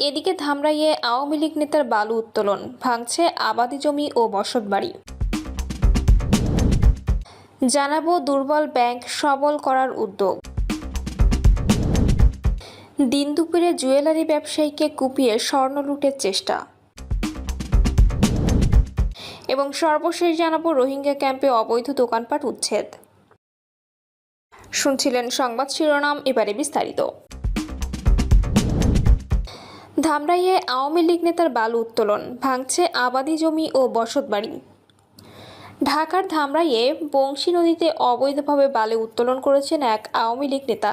এদিকে ধামরাইয়ে আওয়ামী লীগ নেতার বালু উত্তোলন, ভাঙছে আবাদি জমি ও বসতবাড়ি। জানাবো দুর্বল ব্যাংক সবল করার উদ্যোগ। দিন দুপুরে জুয়েলারি ব্যবসায়ীকে কুপিয়ে স্বর্ণ লুটের চেষ্টা। এবং সর্বশেষ জানাবো রোহিঙ্গা ক্যাম্পে অবৈধ দোকানপাট উচ্ছেদ। শুনছিলেন সংবাদ শিরোনাম, এবারে বিস্তারিত। ধামরাইয়ে আওয়ামী লীগ নেতার বালু উত্তোলন, ভাঙছে আবাদি জমি ও বসতবাড়ি। ঢাকার ধামরাইয়ে বংশী নদীতে অবৈধভাবে বালু উত্তোলন করেছেন এক আওয়ামী লীগ নেতা।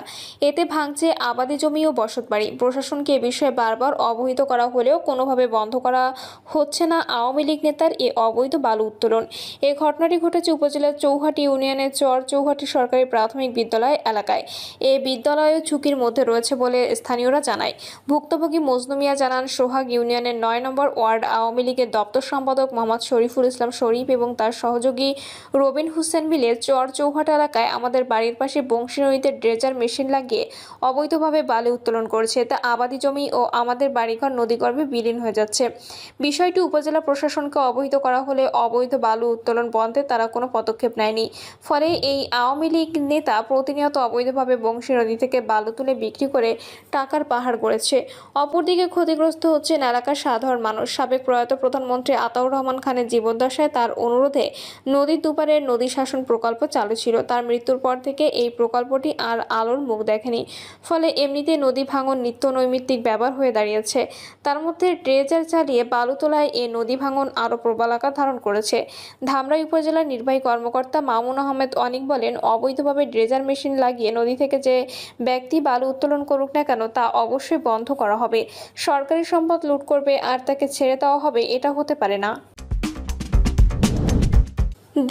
এতে ভাঙছে আবাদি জমি ও বসতবাড়ি। প্রশাসনকে এ বিষয়ে বারবার অবহিত করা হলেও কোনোভাবে বন্ধ করা হচ্ছে না আওয়ামী লীগ নেতার এ অবৈধ বালু উত্তোলন। এই ঘটনাটি ঘটেছে উপজেলার চৌহাটি ইউনিয়নের চৌহাটি সরকারি প্রাথমিক বিদ্যালয় এলাকায়। এই বিদ্যালয়ও ঝুঁকির মধ্যে রয়েছে বলে স্থানীয়রা জানায়। ভুক্তভোগী মজনু মিয়া জানান, সোহাগ ইউনিয়নের ৯ নম্বর ওয়ার্ড আওয়ামী লীগের দপ্তর সম্পাদক মোহাম্মদ শরীফুল ইসলাম শরীফ এবং তার সহযোগী রবিন হোসেন মিলে চৌহাটি এলাকায় আমাদের বাড়ির পাশে বংশী নদীতে ড্রেজার মেশিন লাগিয়ে অবৈধভাবে বালু উত্তোলন করছে। তা আবাদি জমি ও আমাদের বাড়িঘর নদীগর্ভে বিলীন হয়ে যাচ্ছে। বিষয়টি উপজেলা প্রশাসনকে অবহিত করা হলে অবৈধ বালু উত্তোলন বন্ধে তারা কোনো পদক্ষেপ নেয়নি। ফলে এই আওয়ামী লীগ নেতা প্রতিনিয়ত অবৈধভাবে বংশী নদী থেকে বালু তুলে বিক্রি করে টাকার পাহাড় গড়েছে। অপরদিকে ক্ষতিগ্রস্ত হচ্ছেন এলাকার সাধারণ মানুষ। সাবেক প্রয়াত প্রধানমন্ত্রী আতাউর রহমান খানের জীবদ্দশায় তার অনুরোধে নদীর দুপারের নদী শাসন প্রকল্প চালু ছিল। তার মৃত্যুর পর থেকে এই প্রকল্পটি আর আলোর মুখ দেখেনি। ফলে এমনিতে নদী ভাঙন নিত্য নৈমিত্তিক ব্যাপার হয়ে দাঁড়িয়েছে। তার মধ্যে ড্রেজার চালিয়ে বালু তোলায় এ নদী ভাঙন আরও প্রবল আকার ধারণ করেছে। ধামরাই উপজেলার নির্বাহী কর্মকর্তা মামুন আহমেদ অনিক বলেন, অবৈধভাবে ড্রেজার মেশিন লাগিয়ে নদী থেকে যে ব্যক্তি বালু উত্তোলন করুক না কেন তা অবশ্যই বন্ধ করা হবে। সরকারি সম্পদ লুট করবে আর তাকে ছেড়ে দেওয়া হবে, এটা হতে পারে না।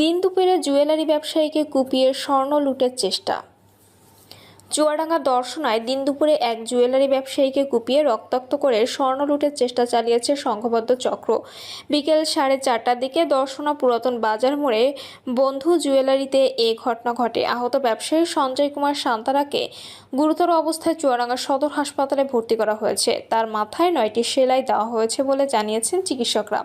দিন দুপুরে জুয়েলারি ব্যবসায়ীকে কুপিয়ে স্বর্ণ লুটের চেষ্টা। চুয়াডাঙ্গা দর্শনায় দিন দুপুরে এক জুয়েলারি ব্যবসায়ীকে কুপিয়ে রক্তাক্ত করে স্বর্ণ লুটের চেষ্টা চালিয়েছে সংঘবদ্ধ চক্র। বিকেল 4:30টার দিকে দর্শনা পুরাতন বাজার মোড়ে বন্ধু জুয়েলারিতে এ ঘটনা ঘটে। আহত ব্যবসায়ী সঞ্জয় কুমার সান্তারাকে গুরুতর অবস্থায় চুয়াডাঙ্গা সদর হাসপাতালে ভর্তি করা হয়েছে। তার মাথায় 9টি সেলাই দেওয়া হয়েছে বলে জানিয়েছেন চিকিৎসকরা।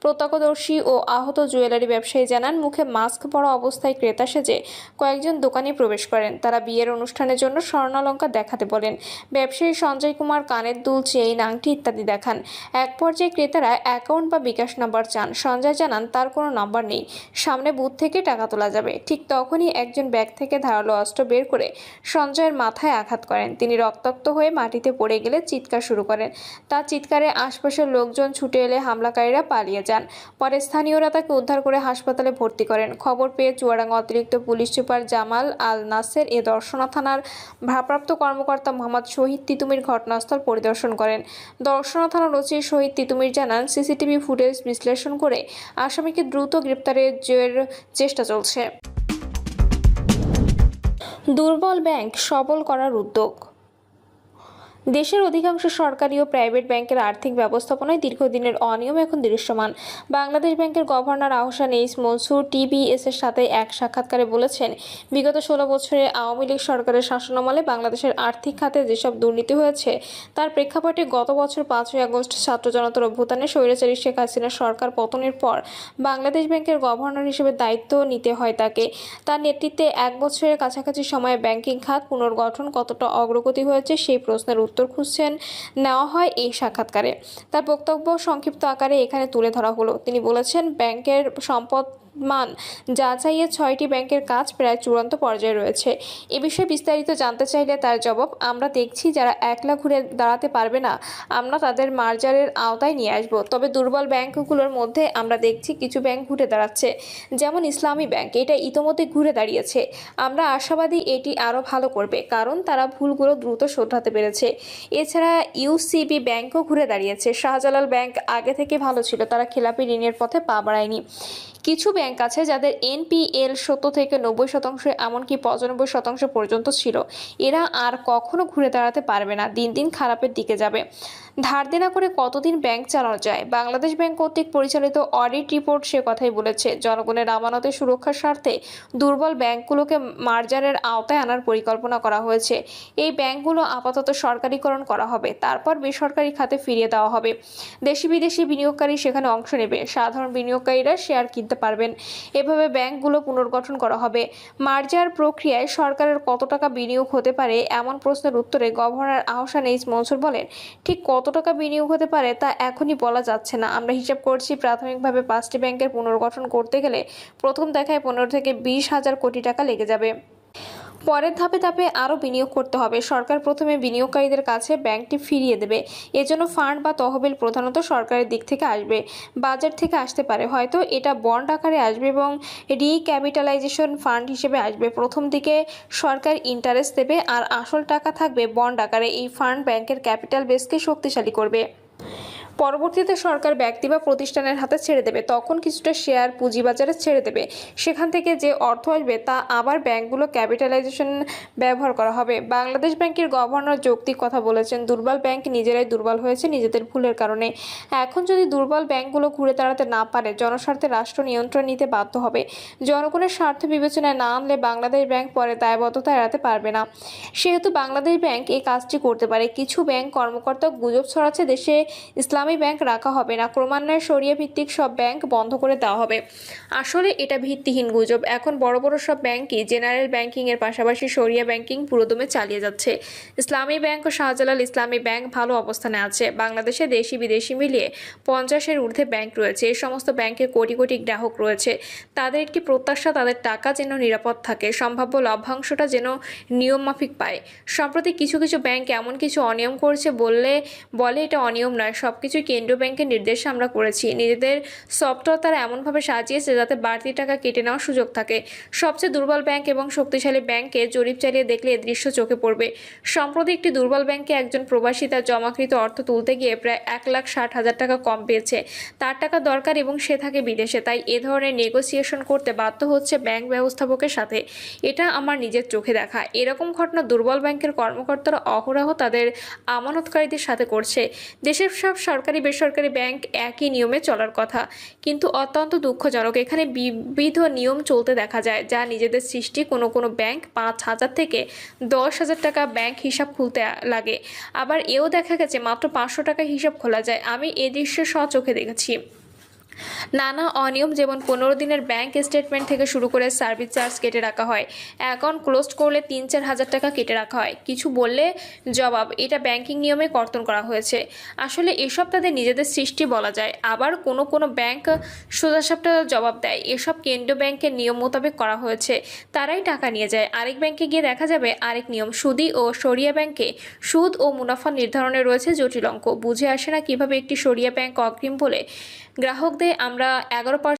প্রত্যক্ষদর্শী ও আহত জুয়েলারি ব্যবসায়ী জানান, মুখে মাস্ক পরা অবস্থায় ক্রেতা সেজে কয়েকজন দোকানে প্রবেশ করেন। তারা বিয়ের অনুষ্ঠানের জন্য স্বর্ণালংকার দেখাতে বলেন। ব্যবসায়ী সঞ্জয় কুমার কানের দুল, চেইন, আংটি ইত্যাদি দেখান। এক পর্যায়ে ক্রেতারা অ্যাকাউন্ট বা বিকাশ নাম্বার চান। সঞ্জয় জানান তার কোনো নাম্বার নেই, সামনে বুথ থেকে টাকা তোলা যাবে। ঠিক তখনই একজন ব্যাগ থেকে ধারালো অস্ত্র বের করে সঞ্জয়ের মাথায় আঘাত করেন। তিনি রক্তাক্ত হয়ে মাটিতে পড়ে গেলে চিৎকার শুরু করেন। তার চিৎকারে আশপাশের লোকজন ছুটে এলে হামলাকারীরা পালিয়ে যান। পরে স্থানীয়রা তাকে উদ্ধার করে হাসপাতালে ভর্তি করেন। খবর পেয়ে চুয়াডাঙ্গা অতিরিক্ত পুলিশ সুপার জামাল আল নাসের এ দর্শনা থানার ভারপ্রাপ্ত কর্মকর্তা মোহাম্মদ শহীদ তিতুমির ঘটনাস্থল পরিদর্শন করেন। দর্শনা থানার ওসি শহীদ তিতুমির জানান, সিসিটিভি ফুটেজ বিশ্লেষণ করে আসামিকে দ্রুত গ্রেপ্তারের চেষ্টা চলছে। দুর্বল ব্যাংক সবল করার উদ্যোগ। দেশের অধিকাংশ সরকারি ও প্রাইভেট ব্যাংকের আর্থিক ব্যবস্থাপনায় দীর্ঘদিনের অনিয়ম এখন দৃশ্যমান। বাংলাদেশ ব্যাংকের governor Ahsan H Mansur TBS এর সাথে এক সাক্ষাৎকারে বলেছেন, বিগত 16 বছরে আওয়ামী লীগ সরকারের শাসনামলে বাংলাদেশের আর্থিক খাতে যেসব দুর্নীতি হয়েছে তার প্রেক্ষাপটে গত বছর 5ই আগস্ট ছাত্র জনতার অভ্যুত্থানে স্বৈরাচারী শেখ হাসিনার সরকার পতনের পর বাংলাদেশ ব্যাংকের গভর্নর হিসেবে দায়িত্ব নিতে হয় তাকে। তার নেতৃত্বে 1 বছরের কাছাকাছি সময়ে ব্যাংকিং খাত পুনর্গঠন কতটা অগ্রগতি হয়েছে সেই প্রশ্নের উত্তর খুঁজছেন নেওয়া হয় এই সাক্ষাৎকারে। তার বক্তব্য সংক্ষিপ্ত আকারে এখানে তুলে ধরা হলো। তিনি বলেছেন, ব্যাংকের সম্পদ মান যাচাইয়ে 6টি ব্যাংকের কাজ প্রায় চূড়ান্ত পর্যায়ে রয়েছে। এ বিষয়ে বিস্তারিত জানতে চাইলে তার জবাব, আমরা দেখছি যারা একলা ঘুরে দাঁড়াতে পারবে না আমরা তাদের মার্জারের আওতায় নিয়ে আসব। তবে দুর্বল ব্যাংকগুলোর মধ্যে আমরা দেখছি কিছু ব্যাংক ঘুরে দাঁড়াচ্ছে, যেমন ইসলামী ব্যাংক, এটা ইতোমধ্যে ঘুরে দাঁড়িয়েছে। আমরা আশাবাদী এটি আরও ভালো করবে, কারণ তারা ভুলগুলো দ্রুত শোধরাতে পেরেছে। এছাড়া ইউসিবি ব্যাংকও ঘুরে দাঁড়িয়েছে। শাহজালাল ব্যাংক আগে থেকে ভালো ছিল, তারা খেলাপি ঋণের পথে পা বাড়ায়নি। কিছু ব্যাংক আছে যাদের এনপিএল 70 থেকে 90%, এমনকি 95% পর্যন্ত ছিল। এরা আর কখনো ঘুরে দাঁড়াতে পারবে না, দিন দিন খারাপের দিকে যাবে। ধার দেনা করে কতদিন ব্যাংক চালানো যায়? বাংলাদেশ ব্যাংক কর্তৃক পরিচালিত অডিট রিপোর্ট সে কথাই বলেছে। জনগণের আমানতের সুরক্ষার স্বার্থে দুর্বল ব্যাংকগুলোকে মার্জারের আওতায় আনার পরিকল্পনা করা হয়েছে। এই ব্যাংকগুলো আপাতত সরকারিকরণ করা হবে, তারপর বেসরকারি খাতে ফিরিয়ে দেওয়া হবে। দেশি বিদেশি বিনিয়োগকারী সেখানে অংশ নেবে, সাধারণ বিনিয়োগকারীরা শেয়ার কিনতে পারবেন। এভাবে ব্যাংকগুলো পুনর্গঠন করা হবে। মার্জার প্রক্রিয়ায় সরকারের কত টাকা বিনিয়োগ হতে পারে, এমন প্রশ্নের উত্তরে গভর্নর আহসান এইচ মনসুর বলেন, ঠিক কত টাকা বিনিয়োগ হতে পারে তা এখনই বলা যাচ্ছে না। আমরা হিসাব করছি, প্রাথমিকভাবে 5টি ব্যাংকের পুনর্গঠন করতে গেলে প্রথম দেখায় 15 থেকে 20 হাজার কোটি টাকা লেগে যাবে। পরের ধাপে ধাপে আরও বিনিয়োগ করতে হবে। সরকার প্রথমে বিনিয়োগকারীদের কাছে ব্যাংকটি ফিরিয়ে দেবে। এজন্য ফান্ড বা তহবিল প্রধানত সরকারের দিক থেকে আসবে, বাজেট থেকে আসতে পারে, হয়তো এটা বন্ড আকারে আসবে এবং রিক্যাপিটালাইজেশন ফান্ড হিসেবে আসবে। প্রথম দিকে সরকার ইন্টারেস্ট দেবে আর আসল টাকা থাকবে বন্ড আকারে। এই ফান্ড ব্যাংকের ক্যাপিটাল বেসকে শক্তিশালী করবে। পরবর্তীতে সরকার ব্যক্তি বা প্রতিষ্ঠানের হাতে ছেড়ে দেবে, তখন কিছুটা শেয়ার পুঁজিবাজারে ছেড়ে দেবে। সেখান থেকে যে অর্থ আসবে তা আবার ব্যাংকগুলো ক্যাপিটালাইজেশন ব্যবহার করা হবে। বাংলাদেশ ব্যাংকের গভর্নর যৌক্তিক কথা বলেছেন, দুর্বল ব্যাংক নিজেরাই দুর্বল হয়েছে নিজেদের ভুলের কারণে। এখন যদি দুর্বল ব্যাংকগুলো ঘুরে দাঁড়াতে না পারে, জনস্বার্থে রাষ্ট্র নিয়ন্ত্রণ নিতে বাধ্য হবে। জনগণের স্বার্থ বিবেচনায় না আনলে বাংলাদেশ ব্যাংক পরে দায়বদ্ধতা এড়াতে পারবে না। সেহেতু বাংলাদেশ ব্যাংক এই কাজটি করতে পারে। কিছু ব্যাংক কর্মকর্তা গুজব ছড়াচ্ছে দেশে ইসলামী ব্যাংক রাখা হবে না, ক্রমান্বয়ে শরিয়া ভিত্তিক সব ব্যাংক বন্ধ করে দেওয়া হবে। আসলে এটা ভিত্তিহীন গুজব। এখন বড় বড় সব ব্যাংকই জেনারেল ব্যাংকিং এর পাশাপাশি শরিয়া ব্যাংকিং পুরোদমে চালিয়ে যাচ্ছে। ইসলামী ব্যাংক ও শাহজালাল ইসলামী ব্যাংক ভালো অবস্থানে আছে। বাংলাদেশে দেশি বিদেশি মিলিয়ে 50-এর ঊর্ধ্বে ব্যাংক রয়েছে। এই সমস্ত ব্যাংকে কোটি কোটি গ্রাহক রয়েছে। তাদের একটি প্রত্যাশা, তাদের টাকা যেন নিরাপদ থাকে, সম্ভাব্য লভ্যাংশটা যেন নিয়ম মাফিক পায়। সম্প্রতি কিছু কিছু ব্যাংক এমন কিছু অনিয়ম করছে, বলে এটা অনিয়ম নয়, সবকিছু কেন্দ্রীয় ব্যাংকের নির্দেশে আমরা করেছি। নিজেদের সফটওয়্যার তারা এমনভাবে সাজিয়েছে যাতে বাড়তি টাকা কেটে নেওয়ার সুযোগ থাকে। সবচেয়ে দুর্বল ব্যাংক এবং শক্তিশালী ব্যাংকে জরিপ চালিয়ে দেখলে এ দৃশ্য চোখে পড়বে। সম্প্রতি একটি দুর্বল ব্যাংকে একজন প্রবাসী তার জমাকৃত অর্থ তুলতে গিয়ে প্রায় 1,60,000 টাকা কম পেয়েছে। তার টাকা দরকার এবং সে থাকে বিদেশে, তাই এ ধরনের নেগোসিয়েশন করতে বাধ্য হচ্ছে ব্যাংক ব্যবস্থাপকের সাথে। এটা আমার নিজের চোখে দেখা। এরকম ঘটনা দুর্বল ব্যাংকের কর্মকর্তারা অহরহ তাদের আমানতকারীদের সাথে করছে। দেশের সব সরকারি বেসরকারি ব্যাংক একই নিয়মে চলার কথা, কিন্তু অত্যন্ত দুঃখজনক এখানে বিবিধ নিয়ম চলতে দেখা যায়, যা নিজেদের সৃষ্টি। কোনো ব্যাংক 5,000 থেকে 10,000 টাকা ব্যাংক হিসাব খুলতে লাগে, আবার এও দেখা গেছে মাত্র 500 টাকা হিসাব খোলা যায়। আমি এ দৃশ্য স্বচোখে দেখেছি। নানা অনিয়ম, যেমন 15 দিনের ব্যাংক স্টেটমেন্ট থেকে শুরু করে সার্ভিস চার্জ কেটে রাখা হয়, অ্যাকাউন্ট ক্লোজ করলে 3-4 হাজার টাকা কেটে রাখা হয়। কিছু বললে জবাব, এটা ব্যাংকিং নিয়মে কর্তন করা হয়েছে। আসলে এসব তাদের নিজেদের সৃষ্টি বলা যায়। আবার কোনো ব্যাংক সোজাসাপটা জবাব দেয়, এসব কেন্দ্রীয় ব্যাংকের নিয়ম মোতাবেক করা হয়েছে, তারাই টাকা নিয়ে যায়। আরেক ব্যাংকে গিয়ে দেখা যাবে আরেক নিয়ম। সুদী ও শরিয়া ব্যাংকে সুদ ও মুনাফা নির্ধারণে রয়েছে জটিল অঙ্ক। বুঝে আসে না কিভাবে একটি শরিয়া ব্যাংক অগ্রিম বলে গ্রাহকদের আমরা 11%